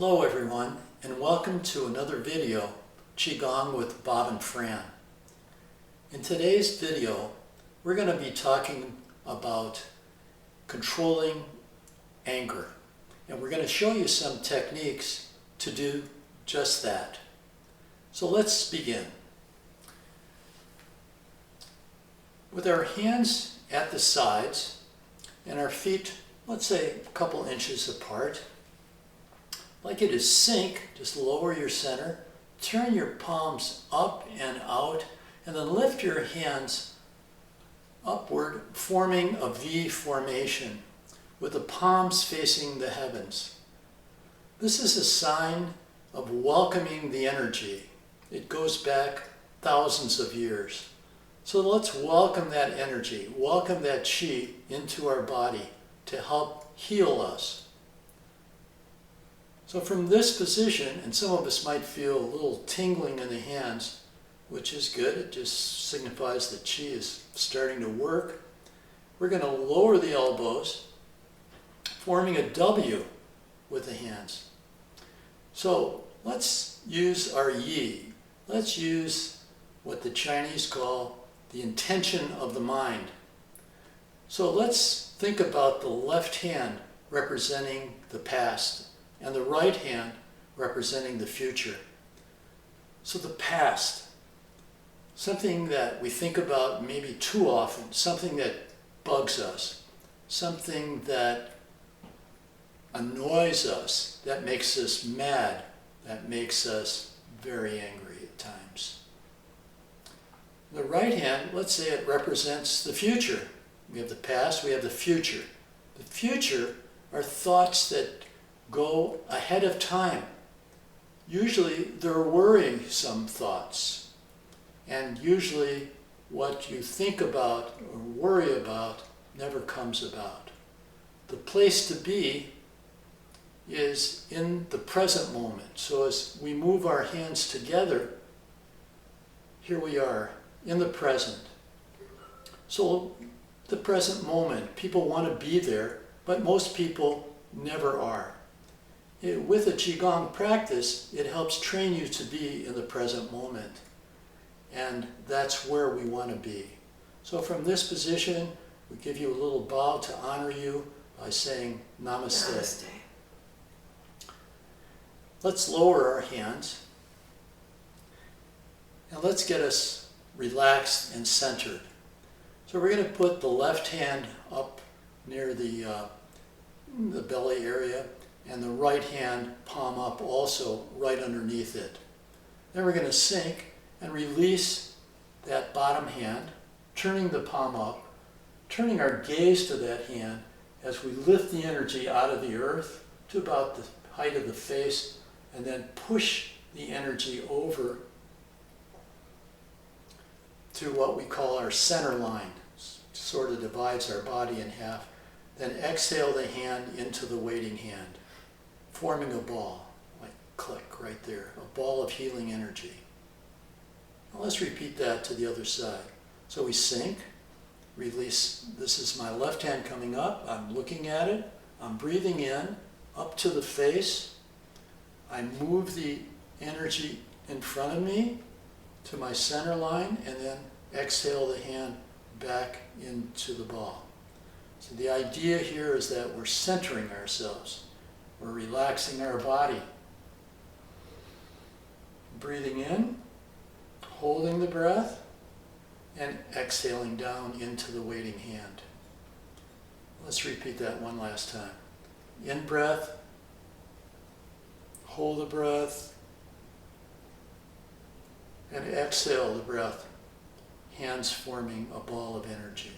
Hello everyone, and welcome to another video, Qigong with Bob and Fran. In today's video, we're going to be talking about controlling anger. And we're going to show you some techniques to do just that. So let's begin. With our hands at the sides and our feet, let's say a couple inches apart, I'd like you to sink, just lower your center, turn your palms up and out, and then lift your hands upward, forming a V formation with the palms facing the heavens. This is a sign of welcoming the energy. It goes back thousands of years. So let's welcome that energy, welcome that Qi into our body to help heal us. So from this position, and some of us might feel a little tingling in the hands, which is good. It just signifies that Qi is starting to work. We're going to lower the elbows, forming a W with the hands. So let's use our Yi. Let's use what the Chinese call the intention of the mind. So let's think about the left hand representing the past and the right hand representing the future. So the past, something that we think about maybe too often, something that bugs us, something that annoys us, that makes us mad, that makes us very angry at times. The right hand, let's say it represents the future. We have the past, we have the future. The future are thoughts that go ahead of time. Usually they're worrisome thoughts, and usually what you think about or worry about never comes about. The place to be is in the present moment. So as we move our hands together, here we are in the present. So the present moment, people want to be there, but most people never are. With a Qigong practice, it helps train you to be in the present moment. And that's where we want to be. So from this position, we give you a little bow to honor you by saying Namaste. Namaste. Let's lower our hands. And let's get us relaxed and centered. So we're going to put the left hand up near the belly area, and the right hand palm up also right underneath it. Then we're going to sink and release that bottom hand, turning the palm up, turning our gaze to that hand as we lift the energy out of the earth to about the height of the face, and then push the energy over to what we call our center line. Sort of divides our body in half. Then exhale the hand into the waiting hand, forming a ball, like click right there, a ball of healing energy. Now let's repeat that to the other side. So we sink, release. This is my left hand coming up. I'm looking at it. I'm breathing in, up to the face. I move the energy in front of me to my center line, and then exhale the hand back into the ball. So the idea here is that we're centering ourselves. We're relaxing our body. Breathing in, holding the breath, and exhaling down into the waiting hand. Let's repeat that one last time. In breath, hold the breath, and exhale the breath, hands forming a ball of energy.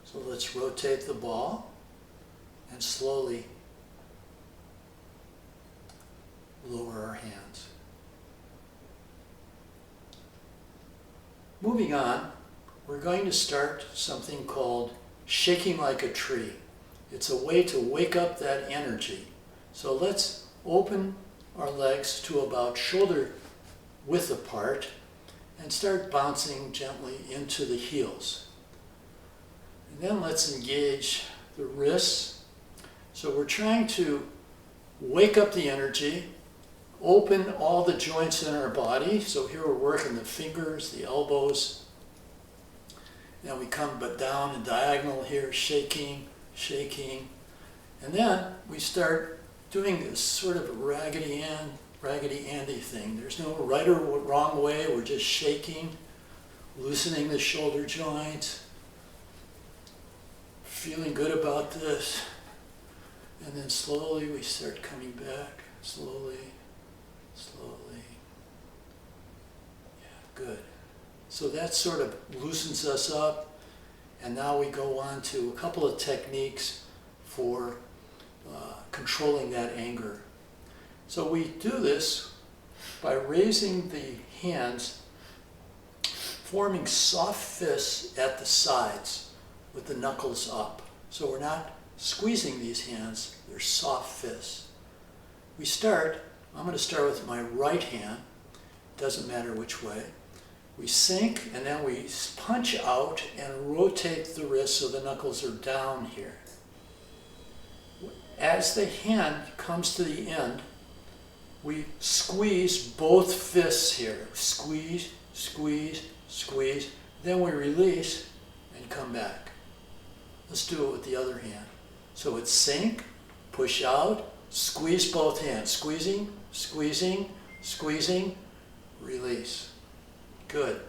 So let's rotate the ball and slowly lower our hands. Moving on, we're going to start something called shaking like a tree. It's a way to wake up that energy. So let's open our legs to about shoulder width apart and start bouncing gently into the heels. And then let's engage the wrists. So we're trying to wake up the energy, open all the joints in our body. So here we're working the fingers, the elbows. Now we come but down and diagonal here, shaking, shaking. And then we start doing this sort of Raggedy Andy thing. There's no right or wrong way. We're just shaking, loosening the shoulder joints, feeling good about this. And then slowly we start coming back, slowly, slowly. Yeah, good. So that sort of loosens us up. And now we go on to a couple of techniques for controlling that anger. So we do this by raising the hands, forming soft fists at the sides with the knuckles up. So we're not squeezing these hands, they're soft fists. I'm going to start with my right hand, doesn't matter which way. We sink and then we punch out and rotate the wrist so the knuckles are down here. As the hand comes to the end, we squeeze both fists here. Squeeze, squeeze, squeeze. Then we release and come back. Let's do it with the other hand. So it's sink, push out, squeeze both hands. Squeezing, squeezing, squeezing, release. Good.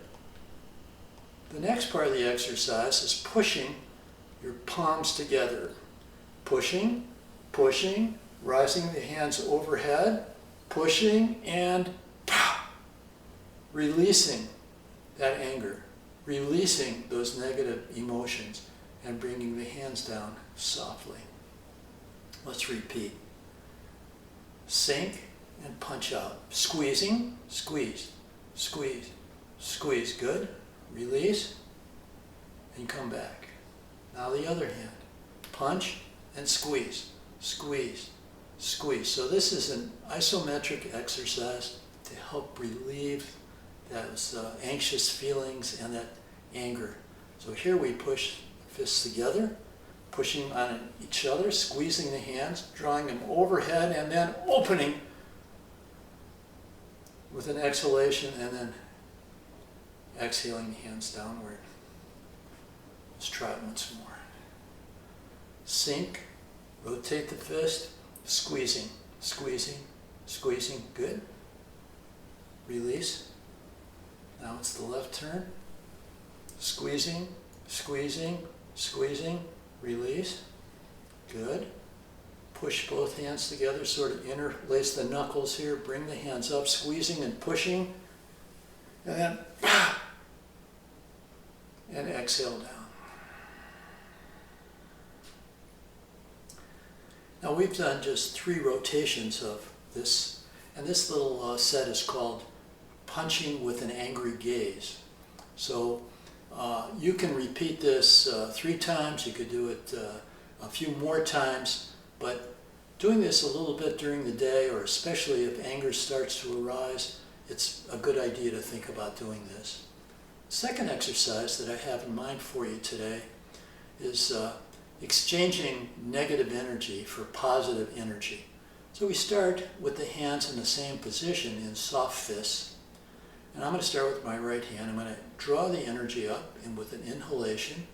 The next part of the exercise is pushing your palms together. Pushing, pushing, rising the hands overhead, pushing and pow, releasing that anger, releasing those negative emotions and bringing the hands down softly. Let's repeat. Sink and punch out. Squeezing, squeeze, squeeze, squeeze. Good. Release and come back. Now the other hand. Punch and squeeze, squeeze, squeeze. So this is an isometric exercise to help relieve those anxious feelings and that anger. So here we push fists together, pushing on each other, squeezing the hands, drawing them overhead, and then opening with an exhalation, and then exhaling the hands downward. Let's try it once more. Sink, rotate the fist, squeezing, squeezing, squeezing. Good. Release. Now it's the left turn. Squeezing, squeezing, squeezing, release. Good. Push both hands together, sort of interlace the knuckles here, bring the hands up, squeezing and pushing, and then and exhale down. Now we've done just 3 rotations of this, and this little set is called punching with an angry gaze. So you can repeat this 3 times, you could do it a few more times, but doing this a little bit during the day, or especially if anger starts to arise, it's a good idea to think about doing this. Second exercise that I have in mind for you today is exchanging negative energy for positive energy. So we start with the hands in the same position in soft fists. And I'm going to start with my right hand. I'm going to draw the energy up and with an inhalation.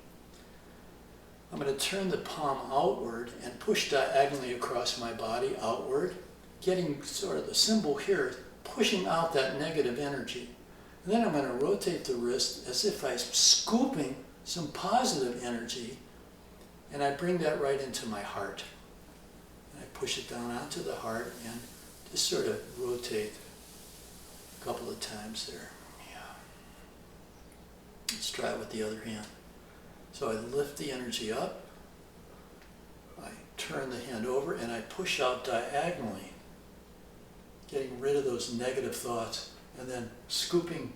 I'm going to turn the palm outward and push diagonally across my body outward, getting sort of the symbol here, pushing out that negative energy. And then I'm going to rotate the wrist as if I'm scooping some positive energy, and I bring that right into my heart. And I push it down onto the heart and just sort of rotate a couple of times there. Yeah. Let's try it with the other hand. So I lift the energy up, I turn the hand over, and I push out diagonally, getting rid of those negative thoughts, and then scooping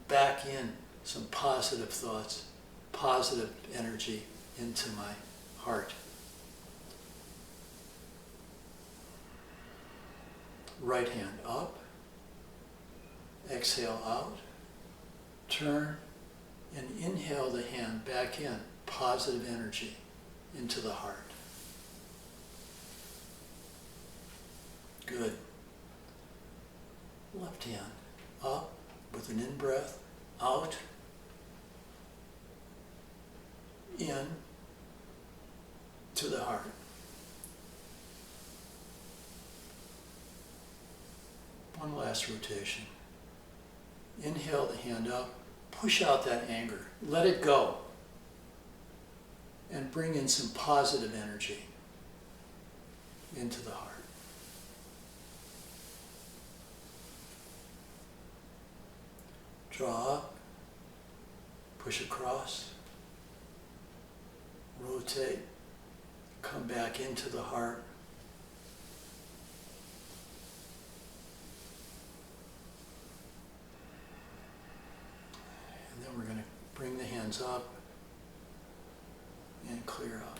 back in some positive thoughts, positive energy into my heart. Right hand up, exhale out, turn, and inhale the hand back in, positive energy into the heart. Good. Left hand up with an in-breath, out, in, to the heart. One last rotation. Inhale the hand up, push out that anger, let it go, and bring in some positive energy into the heart. Draw up, push across, rotate, come back into the heart. And then we're going to bring the hands up and clear out.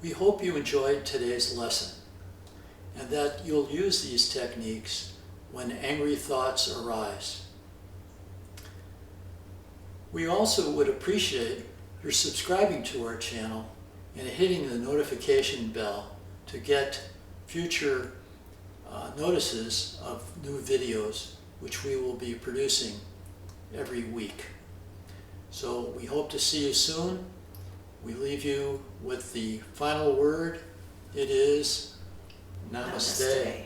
We hope you enjoyed today's lesson and that you'll use these techniques when angry thoughts arise. We also would appreciate your subscribing to our channel and hitting the notification bell to get future notices of new videos which we will be producing every week. So we hope to see you soon. We leave you with the final word. It is Namaste. Namaste.